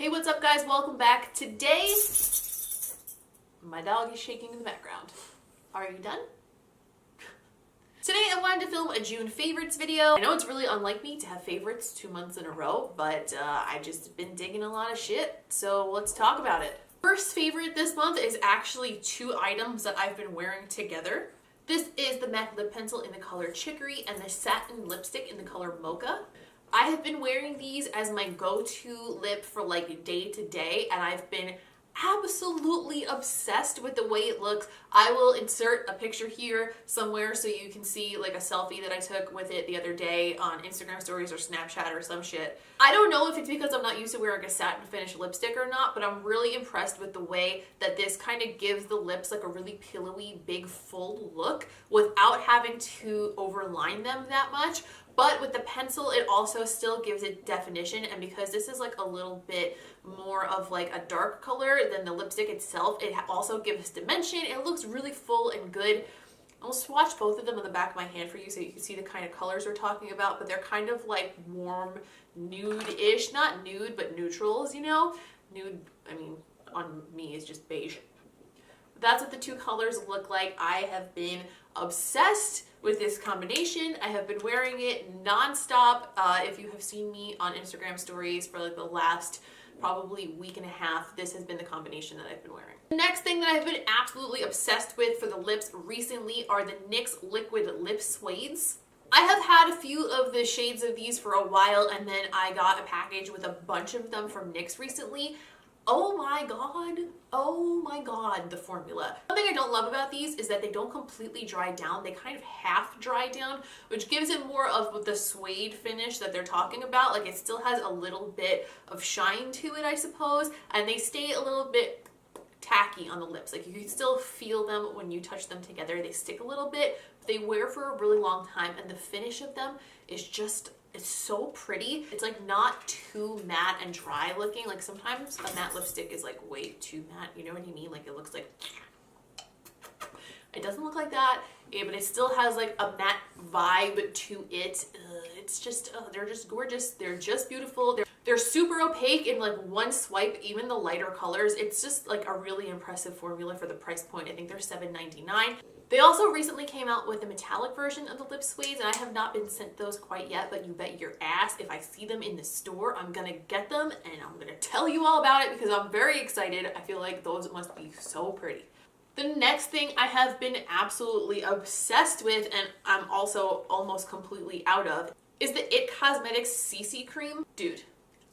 Hey, what's up guys? Welcome back. Today, my dog is shaking in the background. Are you done? Today I wanted to film a June favorites video. I know it's really unlike me to have favorites 2 months in a row, but I just been digging a lot of shit, so let's talk about it. First favorite this month is actually two items that I've been wearing together. This is the MAC lip pencil in the color Chicory and the satin lipstick in the color Mocha. I have been wearing these as my go-to lip for like day to day, and I've been absolutely obsessed with the way it looks. I will insert a picture here somewhere so you can see like a selfie that I took with it the other day on Instagram stories or Snapchat or some shit. I don't know if it's because I'm not used to wearing a satin finish lipstick or not, but I'm really impressed with the way that this kind of gives the lips like a really pillowy, big, full look without having to overline them that much. But with the pencil, it also still gives it definition, and because this is like a little bit more of like a dark color than the lipstick itself, it also gives dimension. It looks really full and good. I'll swatch both of them on the back of my hand for you so you can see the kind of colors we're talking about, but they're kind of like warm nude-ish, not nude, but neutrals, you know? Nude, I mean, on me is just beige. That's what the two colors look like. I have been obsessed with this combination. I have been wearing it non-stop. If you have seen me on Instagram stories for like the last probably week and a half, this has been the combination that I've been wearing. The next thing that I've been absolutely obsessed with for the lips recently are the NYX Liquid Lip Suedes. I have had a few of the shades of these for a while, and then I got a package with a bunch of them from NYX recently. Oh my god, the formula. One thing I don't love about these is that they don't completely dry down. They kind of half dry down, which gives it more of the suede finish that they're talking about. Like, it still has a little bit of shine to it, I suppose, and they stay a little bit tacky on the lips. Like, you can still feel them when you touch them together. They stick a little bit, but they wear for a really long time, and the finish of them is just, it's so pretty. It's like not too matte and dry looking. Like, sometimes a matte lipstick is like way too matte, you know what I mean? Like, it looks like, it doesn't look like that, but it still has like a matte vibe to it. It's just, they're just gorgeous. They're just beautiful. They're super opaque in like one swipe, even the lighter colors. It's just like a really impressive formula for the price point. I think they're $7.99. They also recently came out with a metallic version of the lip suedes, and I have not been sent those quite yet, but you bet your ass if I see them in the store, I'm gonna get them and I'm gonna tell you all about it because I'm very excited. I feel like those must be so pretty. The next thing I have been absolutely obsessed with, and I'm also almost completely out of, is the IT Cosmetics CC Cream. Dude,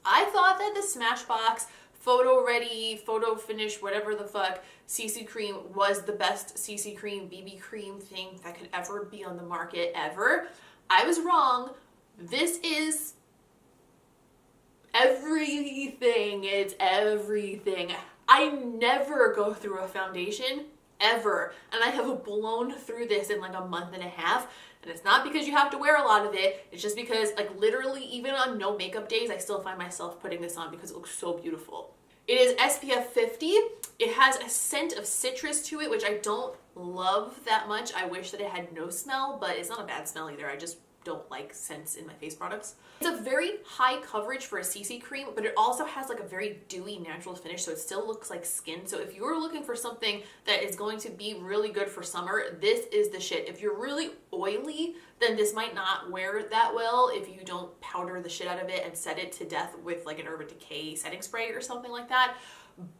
I thought that the Smashbox photo ready, photo finish, whatever the fuck, CC cream was the best CC cream, BB cream thing that could ever be on the market ever. I was wrong. This is everything. It's everything. I never go through a foundation ever, and I have blown through this in like a month and a half. And it's not because you have to wear a lot of it. It's just because, like, literally even on no makeup days, I still find myself putting this on because it looks so beautiful. It is SPF 50. It has a scent of citrus to it, which I don't love that much. I wish that it had no smell, but it's not a bad smell either. I just don't like scents in my face products. It's a very high coverage for a CC cream, but it also has like a very dewy natural finish, so it still looks like skin. So if you're looking for something that is going to be really good for summer, this is the shit. If you're really oily, then this might not wear that well if you don't powder the shit out of it and set it to death with like an Urban Decay setting spray or something like that.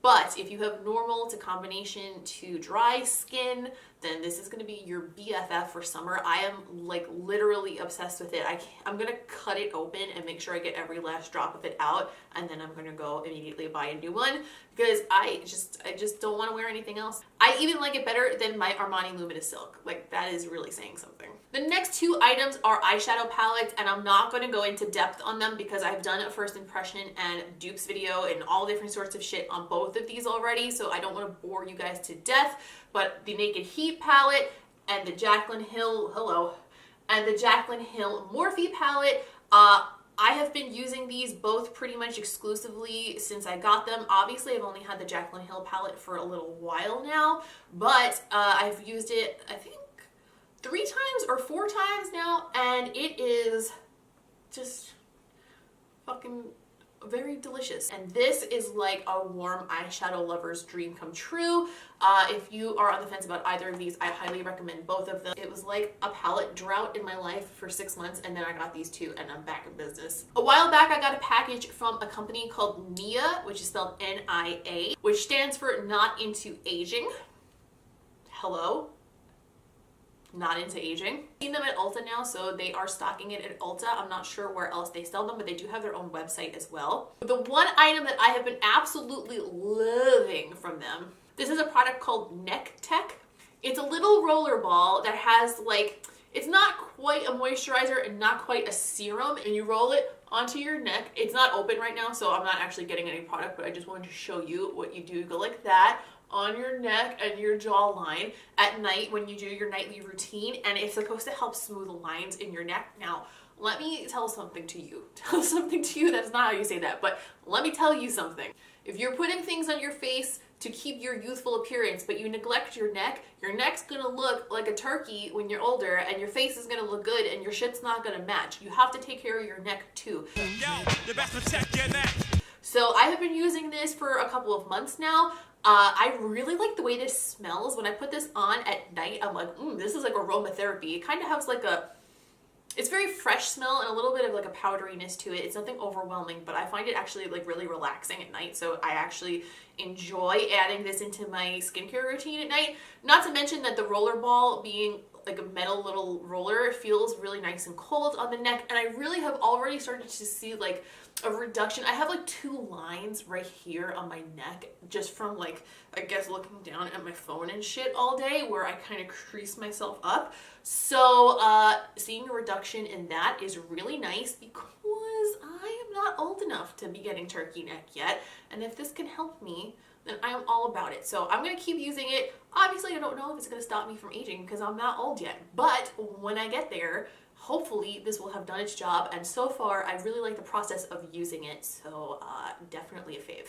But if you have normal to combination to dry skin, then this is going to be your BFF for summer. I am like literally obsessed with it. I'm going to cut it open and make sure I get every last drop of it out, and then I'm going to go immediately buy a new one because I just don't want to wear anything else. I even like it better than my Armani Luminous Silk. Like, that is really saying something. The next two items are eyeshadow palettes, and I'm not going to go into depth on them because I've done a first impression and dupes video and all different sorts of shit on both of these already, so I don't want to bore you guys to death. But the Naked Heat palette and the Jaclyn Hill, and the Jaclyn Hill Morphe palette, I have been using these both pretty much exclusively since I got them. Obviously, I've only had the Jaclyn Hill palette for a little while now, but I've used it, I think, 3 times or 4 times now, and it is just fucking very delicious. And this is like a warm eyeshadow lover's dream come true. If you are on the fence about either of these, I highly recommend both of them. It was like a palette drought in my life for 6 months, and then I got these two and I'm back in business. A while back, I got a package from a company called Nia, which is spelled N-I-A, which stands for Not Into Aging. Hello? Not into aging. I've seen them at Ulta now, so they are stocking it at Ulta. I'm not sure where else they sell them, but they do have their own website as well. The one item that I have been absolutely loving from them, this is a product called Neck Tech. It's a little roller ball that has like, it's not quite a moisturizer and not quite a serum, and you roll it onto your neck. It's not open right now, so I'm not actually getting any product, but I just wanted to show you what you do. You go like that on your neck and your jawline at night when you do your nightly routine, and it's supposed to help smooth the lines in your neck. Now, let me tell something to you. Tell something to you, that's not how you say that, but let me tell you something. If you're putting things on your face to keep your youthful appearance, but you neglect your neck's gonna look like a turkey when you're older, and your face is gonna look good, and your shit's not gonna match. You have to take care of your neck too. Yo, you best protect your neck. So I have been using this for a couple of months now. I really like the way this smells. When I put this on at night, I'm like, this is like aromatherapy. It kind of has like a, it's very fresh smell and a little bit of like a powderiness to it. It's nothing overwhelming, but I find it actually like really relaxing at night. So I actually enjoy adding this into my skincare routine at night. Not to mention that the roller ball being like a metal little roller feels really nice and cold on the neck. And I really have already started to see like a reduction. I have like 2 lines right here on my neck just from like, I guess looking down at my phone and shit all day where I kind of crease myself up. So seeing a reduction in that is really nice because I am not old enough to be getting turkey neck yet. And if this can help me, then I am all about it. So I'm gonna keep using it. Obviously, I don't know if it's gonna stop me from aging because I'm not old yet, but when I get there, hopefully this will have done its job. And so far, I really like the process of using it. So definitely a fave.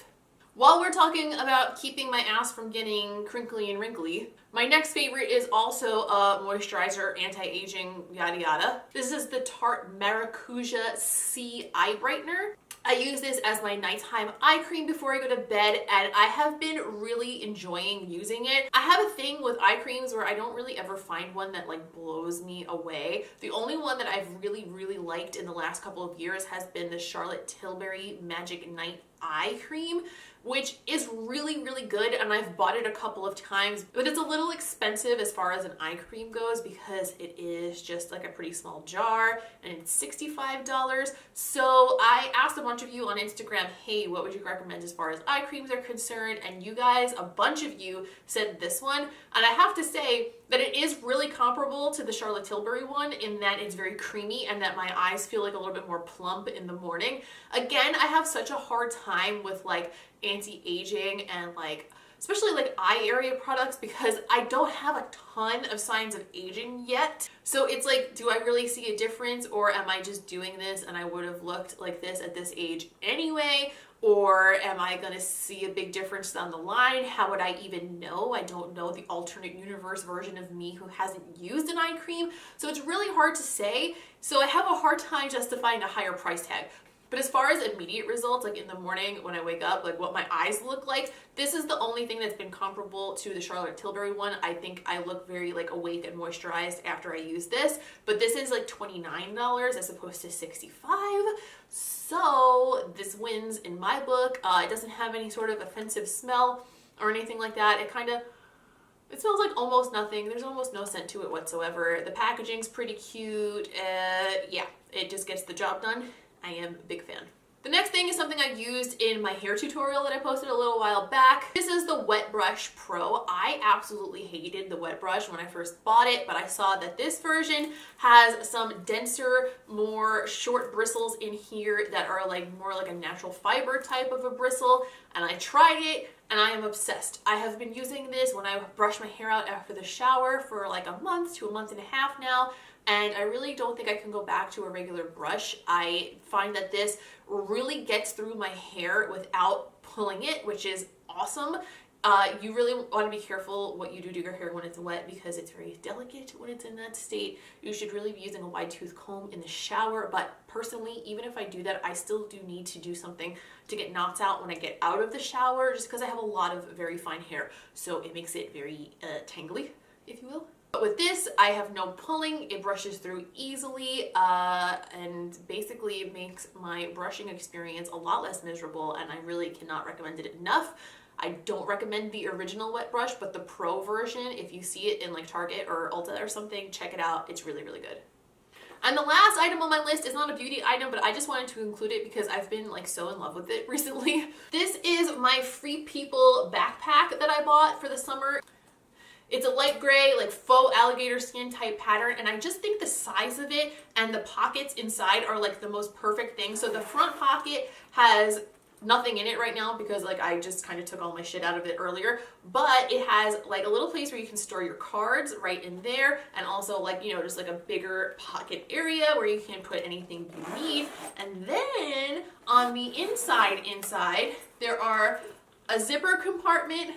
While we're talking about keeping my ass from getting crinkly and wrinkly, my next favorite is also a moisturizer, anti-aging, yada yada. This is the Tarte Maracuja C Eye Brightener. I use this as my nighttime eye cream before I go to bed, and I have been really enjoying using it. I have a thing with eye creams where I don't really ever find one that like blows me away. The only one that I've really liked in the last couple of years has been the Charlotte Tilbury Magic Night Eye Cream, which is really good, and I've bought it a couple of times, but it's a little expensive as far as an eye cream goes because it is just like a pretty small jar and it's $65. So I asked a bunch of you on Instagram, hey, what would you recommend as far as eye creams are concerned? And you guys, a bunch of you said this one, and I have to say that it is really comparable to the Charlotte Tilbury one in that it's very creamy and that my eyes feel like a little bit more plump in the morning. Again, I have such a hard time with like anti-aging and like especially like eye area products because I don't have a ton of signs of aging yet. So it's like, do I really see a difference, or am I just doing this and I would have looked like this at this age anyway? Or am I gonna see a big difference down the line? How would I even know? I don't know the alternate universe version of me who hasn't used an eye cream. So it's really hard to say. So I have a hard time justifying a higher price tag. But as far as immediate results, like in the morning when I wake up, like what my eyes look like, this is the only thing that's been comparable to the Charlotte Tilbury one. I think I look very like awake and moisturized after I use this, but this is like $29 as opposed to $65. So this wins in my book. It doesn't have any sort of offensive smell or anything like that. It smells like almost nothing. There's almost no scent to it whatsoever. The packaging's pretty cute. Yeah, it just gets the job done. I am a big fan. The next thing is something I used in my hair tutorial that I posted a little while back. This is the Wet Brush Pro. I absolutely hated the Wet Brush when I first bought it, but I saw that this version has some denser, more short bristles in here that are like more like a natural fiber type of a bristle, and I tried it and I am obsessed. I have been using this when I brush my hair out after the shower for like a month to a month and a half now, and I really don't think I can go back to a regular brush. I find that this really gets through my hair without pulling it, which is awesome. You really want to be careful what you do to your hair when it's wet because it's very delicate when it's in that state. You should really be using a wide tooth comb in the shower, but personally, even if I do that, I still do need to do something to get knots out when I get out of the shower, just because I have a lot of very fine hair, so it makes it very tangly, if you will. But with this, I have no pulling, it brushes through easily, and basically it makes my brushing experience a lot less miserable, and I really cannot recommend it enough. I don't recommend the original wet brush, but the pro version, if you see it in like Target or Ulta or something, check it out. It's really, really good. And the last item on my list is not a beauty item, but I just wanted to include it because I've been like so in love with it recently. This is my Free People backpack that I bought for the summer. It's a light gray, like faux alligator skin type pattern, and I just think the size of it and the pockets inside are like the most perfect thing. So the front pocket has nothing in it right now because like I just kind of took all my shit out of it earlier, but it has like a little place where you can store your cards right in there, and also like, you know, just like a bigger pocket area where you can put anything you need. And then on the inside there are a zipper compartment,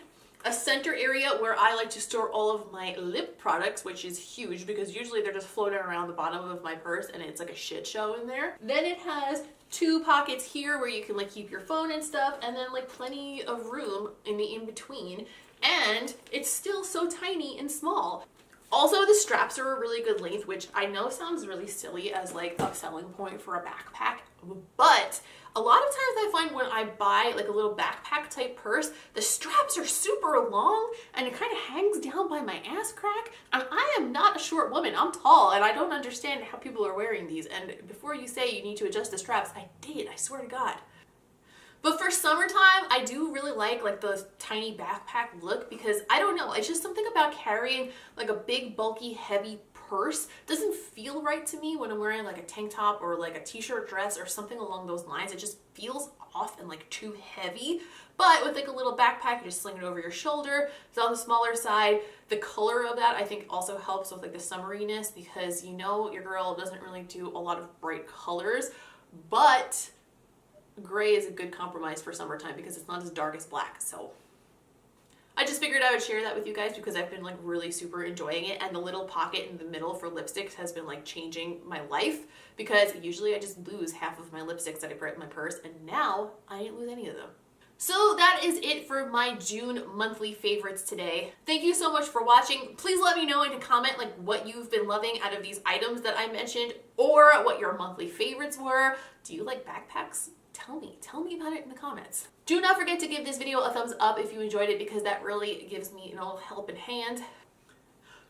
a center area where I like to store all of my lip products, which is huge because usually they're just floating around the bottom of my purse and it's like a shit show in there. Then it has two pockets here where you can like keep your phone and stuff, and then like plenty of room in the in-between, and it's still so tiny and small. Also, the straps are a really good length, which I know sounds really silly as like a selling point for a backpack, but a lot of times I find when I buy like a little backpack type purse, the straps are super long and it kind of hangs down by my ass crack. And I am not a short woman, I'm tall, and I don't understand how people are wearing these. And before you say you need to adjust the straps, I did, I swear to God. But for summertime, I do really like the tiny backpack look because I don't know, it's just something about carrying like a big, bulky, heavy purse doesn't feel right to me when I'm wearing like a tank top or like a t-shirt dress or something along those lines. It just feels off and like too heavy. But with like a little backpack, you just sling it over your shoulder. It's on the smaller side. The color of that I think also helps with like the summeriness because, you know, your girl doesn't really do a lot of bright colors, but gray is a good compromise for summertime because it's not as dark as black. So I just figured I would share that with you guys because I've been like really super enjoying it, and the little pocket in the middle for lipsticks has been like changing my life because usually I just lose half of my lipsticks that I put in my purse, and now I didn't lose any of them. So that is it for my June monthly favorites today. Thank you so much for watching. Please let me know in a comment like what you've been loving out of these items that I mentioned, or what your monthly favorites were. Do you like backpacks? Tell me about it in the comments. Do not forget to give this video a thumbs up if you enjoyed it because that really gives me an old helping hand.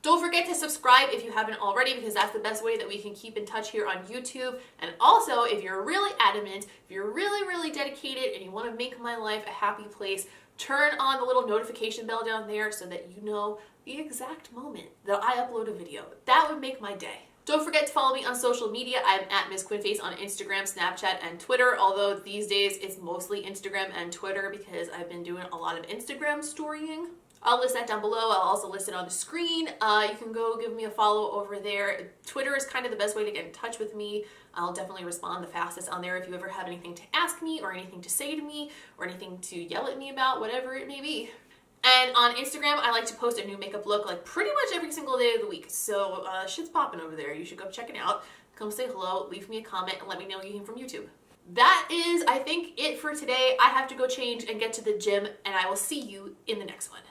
Don't forget to subscribe if you haven't already because that's the best way that we can keep in touch here on YouTube. And also, if you're really adamant, if you're really dedicated and you want to make my life a happy place, turn on the little notification bell down there so that you know the exact moment that I upload a video. That would make my day. Don't forget to follow me on social media. I'm at Ms. Quinnface on Instagram, Snapchat, and Twitter, although these days it's mostly Instagram and Twitter because I've been doing a lot of Instagram storying. I'll list that down below. I'll also list it on the screen. You can go give me a follow over there. Twitter is kind of the best way to get in touch with me. I'll definitely respond the fastest on there if you ever have anything to ask me or anything to say to me or anything to yell at me about, whatever it may be. And on Instagram, I like to post a new makeup look like pretty much every single day of the week. So shit's popping over there. You should go check it out. Come say hello, leave me a comment, and let me know you came from YouTube. That is, I think, it for today. I have to go change and get to the gym, and I will see you in the next one.